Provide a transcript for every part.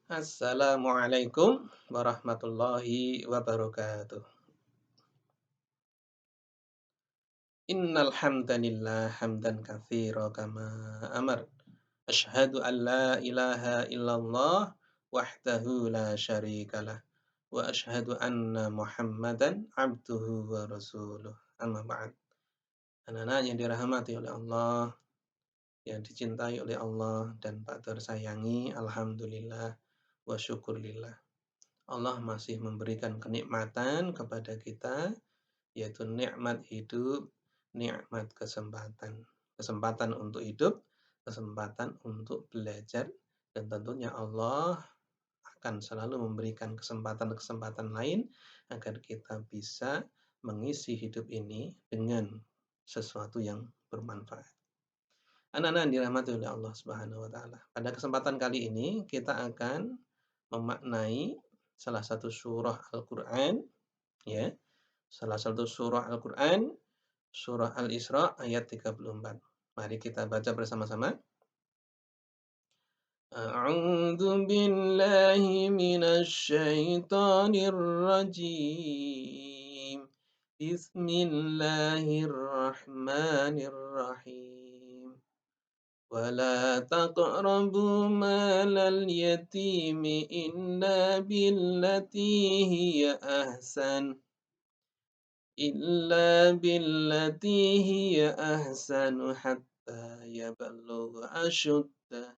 Assalamualaikum warahmatullahi wabarakatuh. Innal hamdalillah hamdan katsira kama amar. Asyhadu an la ilaha illallah wahdahu la syarikalah wa asyhadu anna Muhammadan abduhu wa rasuluh. Amma ba'd. Anak-anak yang dirahmati oleh Allah, yang dicintai oleh Allah dan tak tersayangi, alhamdulillah wa syukurillah. Allah masih memberikan kenikmatan kepada kita, yaitu nikmat hidup, nikmat kesempatan. Kesempatan untuk hidup, kesempatan untuk belajar, dan tentunya Allah akan selalu memberikan kesempatan-kesempatan lain agar kita bisa mengisi hidup ini dengan sesuatu yang bermanfaat. Anak-anak yang dirahmati oleh Allah Subhanahu wa taala. Pada kesempatan kali ini kita akan memaknai salah satu surah Al-Qur'an, ya. Salah satu surah Al-Qur'an, surah Al-Isra ayat 34. Mari kita baca bersama-sama. A'udzu billahi minasy syaithanir rajim. Bismillahirrahmanirrahim. ولا تقربوا مال اليتيم إلا بالتي هي أحسن حتى يبلغ أشده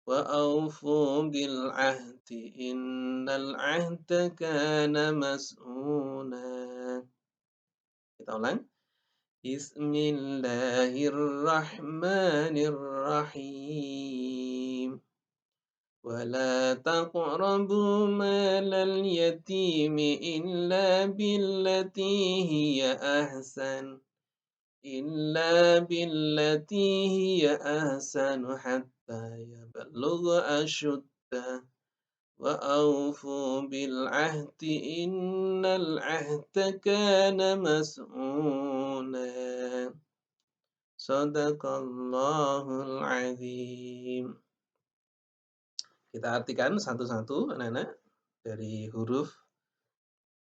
وأوفوا بالعهد إن العهد كان مسؤولا. Kita ulang. Bismillahirrahmanirrahim. ولا تقربوا مال اليتيم إلا بالتي هي أحسن حتى يبلغ أشده وأوفوا بالعهد إن العهد كان مسؤولا. Sadaqallahul azim. Kita artikan satu-satu anak-anak, dari huruf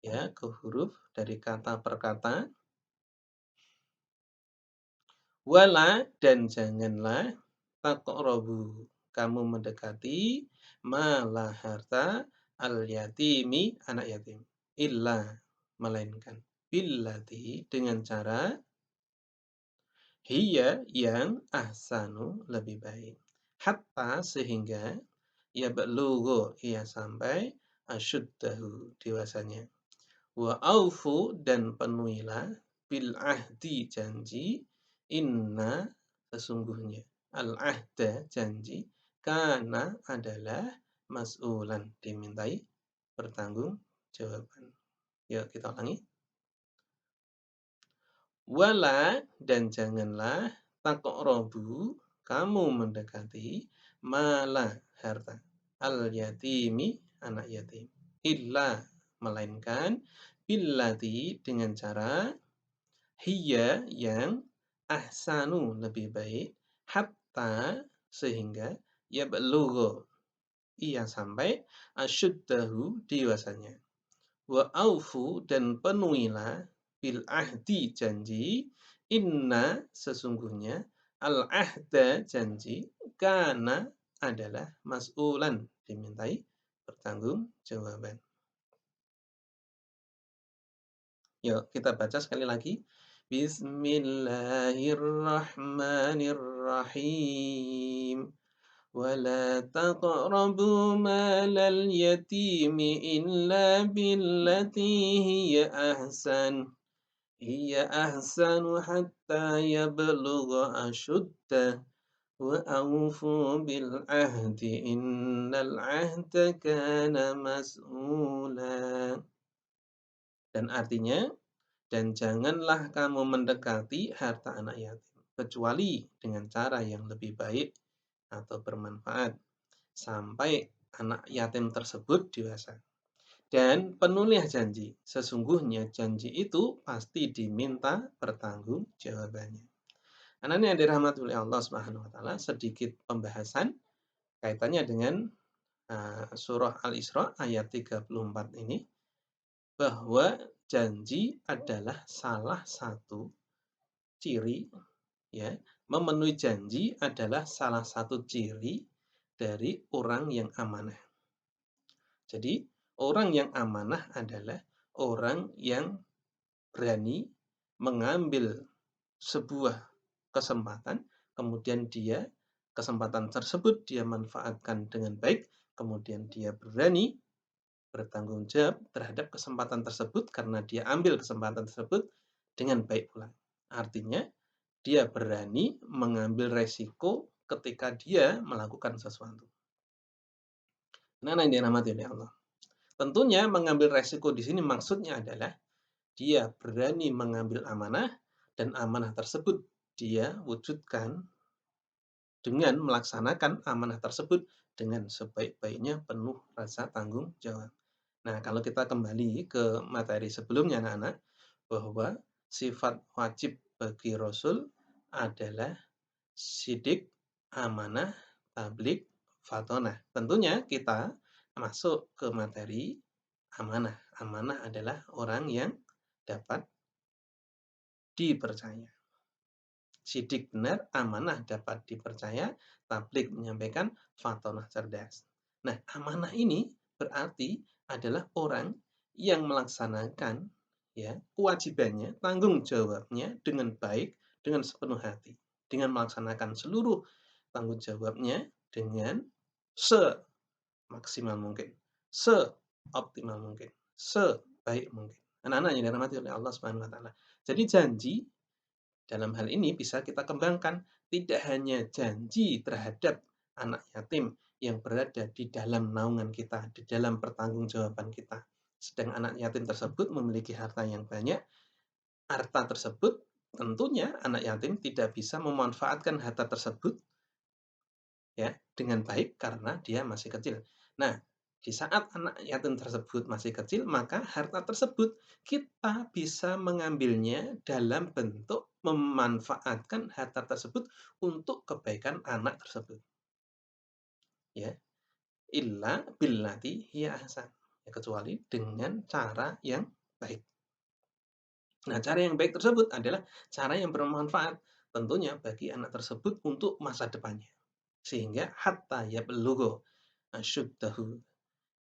ya ke huruf, dari kata per kata. Wala, dan janganlah, taqrabu, kamu mendekati, malah harta, al yatimi, anak yatim, illa, melainkan, billati, dengan cara, hiya, yang, ahsanu, lebih baik, hatta, sehingga, ya belugho, ia sampai, asyuddahu, dewasanya, wa aufu, dan penuhilah, bil ahdi, janji, inna, sesungguhnya, al ahda, janji, kana, adalah, mas'ulan, dimintai pertanggungjawaban. Yuk kita ulangi. Wala, dan janganlah, taqrabu, kamu mendekati, mala, harta, al yatimi, anak yatim, illa, melainkan, billati, dengan cara, hiya, yang, ahsanu, lebih baik, hatta, sehingga, yablugho, ia sampai, asyuddahu, dewasanya, wa aufu, dan penuhilah, bil ahdi, janji, inna, sesungguhnya, al ahda, janji, kana, adalah, mas'ulan, dimintai pertanggungjawaban. Yuk kita baca sekali lagi. Bismillahirrahmanirrahim. ولا تقربوا مال اليتيم إلا بالتي هي أحسن حتى يبلغ أشده وأوفوا بالعهد إن العهد كان مسؤولا. Dan artinya, dan janganlah kamu mendekati harta anak yatim, kecuali dengan cara yang lebih baik atau bermanfaat, sampai anak yatim tersebut dewasa. Dan penuhilah janji, sesungguhnya janji itu pasti diminta pertanggungjawabannya. Anak-anak yang dirahmati oleh Allah Subhanahu wa taala, sedikit pembahasan kaitannya dengan Surah Al-Isra ayat 34 ini, bahwa janji adalah salah satu ciri, ya, memenuhi janji adalah salah satu ciri dari orang yang amanah. Jadi, orang yang amanah adalah orang yang berani mengambil sebuah kesempatan, kemudian kesempatan tersebut dia manfaatkan dengan baik, kemudian dia berani bertanggung jawab terhadap kesempatan tersebut karena dia ambil kesempatan tersebut dengan baik pula. Artinya, dia berani mengambil resiko ketika dia melakukan sesuatu. Nah, yang dirahmati oleh Allah. Tentunya mengambil resiko di sini maksudnya adalah dia berani mengambil amanah dan amanah tersebut dia wujudkan dengan melaksanakan amanah tersebut dengan sebaik-baiknya penuh rasa tanggung jawab. Nah, kalau kita kembali ke materi sebelumnya anak-anak, bahwa sifat wajib bagi Rasul adalah sidik, amanah, tablik, fatonah. Tentunya kita masuk ke materi amanah. Amanah adalah orang yang dapat dipercaya. Sidik benar, amanah dapat dipercaya, tablik menyampaikan, fatonah cerdas. Nah, amanah ini berarti adalah orang yang melaksanakan, ya, kewajibannya, tanggung jawabnya dengan baik, dengan sepenuh hati, dengan melaksanakan seluruh tanggung jawabnya dengan semaksimal mungkin, seoptimal mungkin, sebaik mungkin. Anak-anak yang dirahmati oleh Allah Subhanahu wa taala. Jadi janji dalam hal ini bisa kita kembangkan tidak hanya janji terhadap anak yatim yang berada di dalam naungan kita, di dalam pertanggungjawaban kita. Sedang anak yatim tersebut memiliki harta yang banyak, harta tersebut tentunya anak yatim tidak bisa memanfaatkan harta tersebut, ya, dengan baik karena dia masih kecil. Nah, di saat anak yatim tersebut masih kecil, maka harta tersebut kita bisa mengambilnya dalam bentuk memanfaatkan harta tersebut untuk kebaikan anak tersebut. Ya, illa billati hiya ahsan. Ya, kecuali dengan cara yang baik. Nah, cara yang baik tersebut adalah cara yang bermanfaat tentunya bagi anak tersebut untuk masa depannya. Sehingga hatta yablugha asyuddahu,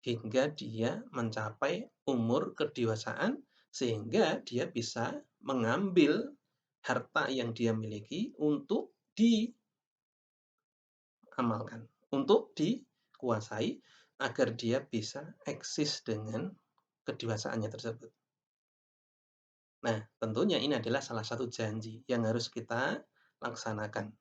hingga dia mencapai umur kedewasaan sehingga dia bisa mengambil harta yang dia miliki untuk diamalkan, untuk dikuasai agar dia bisa eksis dengan kedewasaannya tersebut. Nah, tentunya ini adalah salah satu janji yang harus kita laksanakan.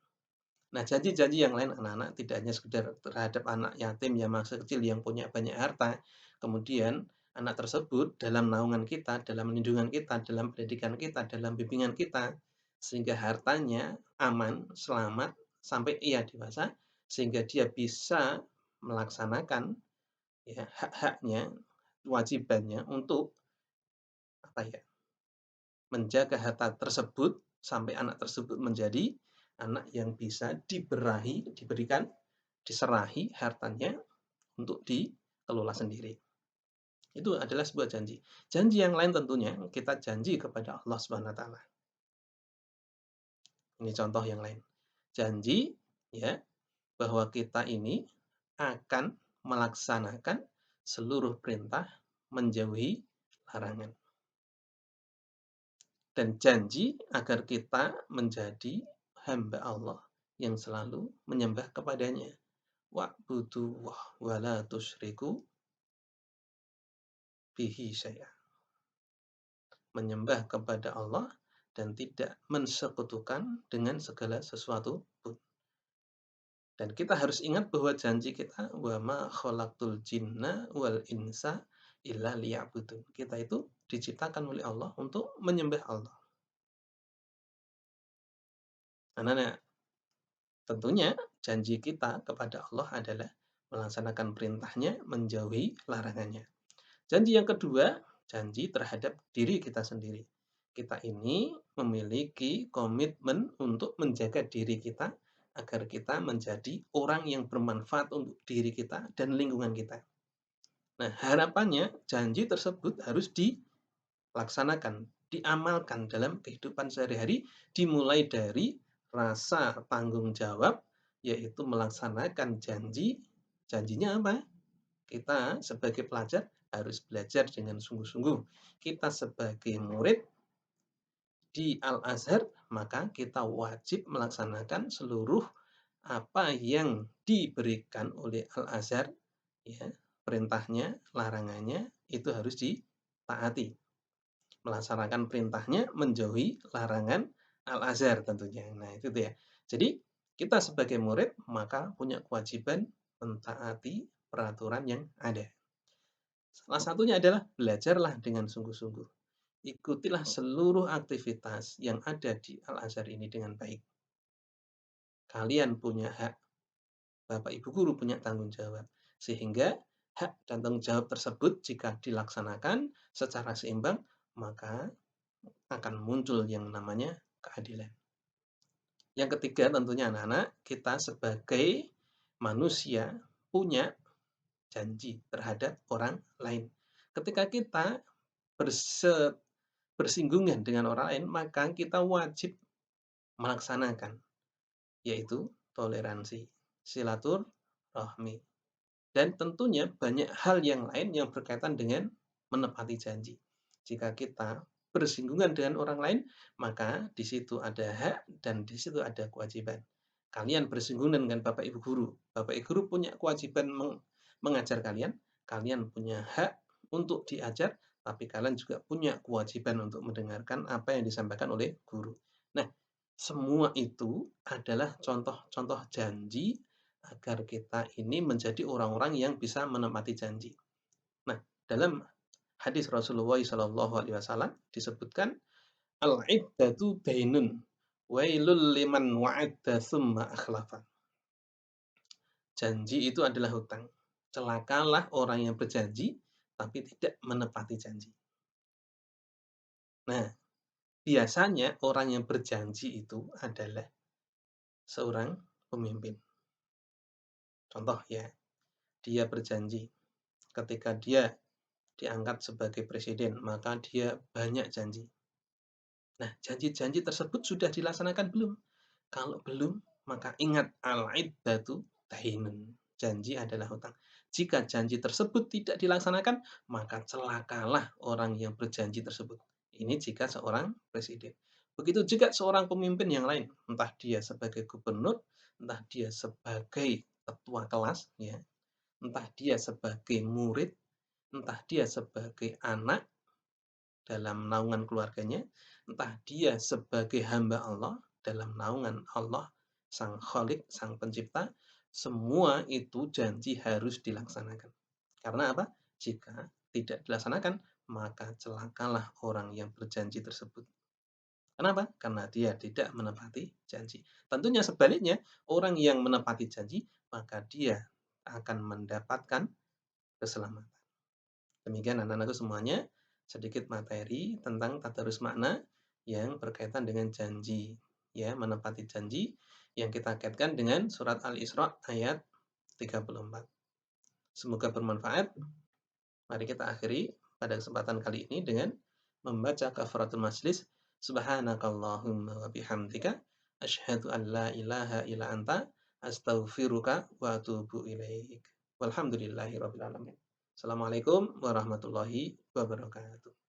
Nah, janji-janji yang lain anak-anak tidak hanya sekedar terhadap anak yatim yang masih kecil yang punya banyak harta, kemudian anak tersebut dalam naungan kita, dalam lindungan kita, dalam pendidikan kita, dalam bimbingan kita, sehingga hartanya aman, selamat, sampai ia dewasa, sehingga dia bisa melaksanakan, ya, hak-haknya, kewajibannya untuk apa ya, menjaga harta tersebut sampai anak tersebut menjadi anak yang bisa diberikan, diserahi hartanya untuk dikelola sendiri. Itu adalah sebuah janji. Janji yang lain tentunya kita janji kepada Allah Subhanahu wa taala. Ini contoh yang lain. Janji, ya, bahwa kita ini akan melaksanakan seluruh perintah, menjauhi larangan. Dan janji agar kita menjadi hamba Allah yang selalu menyembah kepadanya. Wa'budu wa la tusyriku bihi syai'a. Menyembah kepada Allah dan tidak mensekutukan dengan segala sesuatu pun. Dan kita harus ingat bahwa janji kita wa ma khalaqtul jinna wal insa illa liya'budun. Kita itu diciptakan oleh Allah untuk menyembah Allah. Karena tentunya janji kita kepada Allah adalah melaksanakan perintahnya, menjauhi larangannya. Janji yang kedua, janji terhadap diri kita sendiri. Kita ini memiliki komitmen untuk menjaga diri kita agar kita menjadi orang yang bermanfaat untuk diri kita dan lingkungan kita. Nah, harapannya janji tersebut harus dilaksanakan, diamalkan dalam kehidupan sehari-hari, dimulai dari rasa tanggung jawab, yaitu melaksanakan janji. Janjinya apa? Kita sebagai pelajar harus belajar dengan sungguh-sungguh. Kita sebagai murid di Al-Azhar, maka kita wajib melaksanakan seluruh apa yang diberikan oleh Al-Azhar, ya, perintahnya, larangannya, itu harus ditaati. Melaksanakan perintahnya, menjauhi larangan Al-Azhar tentunya. Nah, itu ya. Jadi, kita sebagai murid, maka punya kewajiban mentaati peraturan yang ada. Salah satunya adalah belajarlah dengan sungguh-sungguh. Ikutilah seluruh aktivitas yang ada di Al-Azhar ini dengan baik. Kalian punya hak, Bapak Ibu guru punya tanggung jawab. Sehingga hak dan tanggung jawab tersebut jika dilaksanakan secara seimbang, maka akan muncul yang namanya keadilan. Yang ketiga tentunya anak-anak, kita sebagai manusia punya janji terhadap orang lain. Ketika kita bersinggungan dengan orang lain, maka kita wajib melaksanakan, yaitu toleransi, silaturahmi, dan tentunya banyak hal yang lain yang berkaitan dengan menepati janji. Jika kita bersinggungan dengan orang lain, maka di situ ada hak dan di situ ada kewajiban. Kalian bersinggungan dengan Bapak Ibu guru. Bapak Ibu guru punya kewajiban mengajar kalian, kalian punya hak untuk diajar, tapi kalian juga punya kewajiban untuk mendengarkan apa yang disampaikan oleh guru. Nah, semua itu adalah contoh-contoh janji agar kita ini menjadi orang-orang yang bisa menepati janji. Nah, dalam hadis Rasulullah SAW disebutkan al-iddatu dainun wailul liman wa'adda summa akhlafa. Janji itu adalah hutang. Celakalah orang yang berjanji tapi tidak menepati janji. Nah, biasanya orang yang berjanji itu adalah seorang pemimpin. Contoh ya, dia berjanji ketika dia diangkat sebagai presiden, maka dia banyak janji. Nah, janji-janji tersebut sudah dilaksanakan belum? Kalau belum, maka ingat al-iddatu dainun. Janji adalah hutang. Jika janji tersebut tidak dilaksanakan, maka celakalah orang yang berjanji tersebut. Ini jika seorang presiden. Begitu juga seorang pemimpin yang lain, entah dia sebagai gubernur, entah dia sebagai ketua kelas, ya, entah dia sebagai murid, entah dia sebagai anak dalam naungan keluarganya, entah dia sebagai hamba Allah dalam naungan Allah, Sang Khalik, Sang Pencipta, semua itu janji harus dilaksanakan. Karena apa? Jika tidak dilaksanakan, maka celakalah orang yang berjanji tersebut. Kenapa? Karena dia tidak menepati janji. Tentunya sebaliknya, orang yang menepati janji, maka dia akan mendapatkan keselamatan. Demikian anak-anakku semuanya, sedikit materi tentang tadarus makna yang berkaitan dengan janji, ya, menepati janji yang kita kaitkan dengan surat Al-Isra ayat 34. Semoga bermanfaat. Mari kita akhiri pada kesempatan kali ini dengan membaca kafaratul majlis. Subhanakallahumma wa bihamdika asyhadu an la ilaha illa anta astaghfiruka wa atubu ilaik. Walhamdulillahirabbil alamin. Assalamualaikum warahmatullahi wabarakatuh.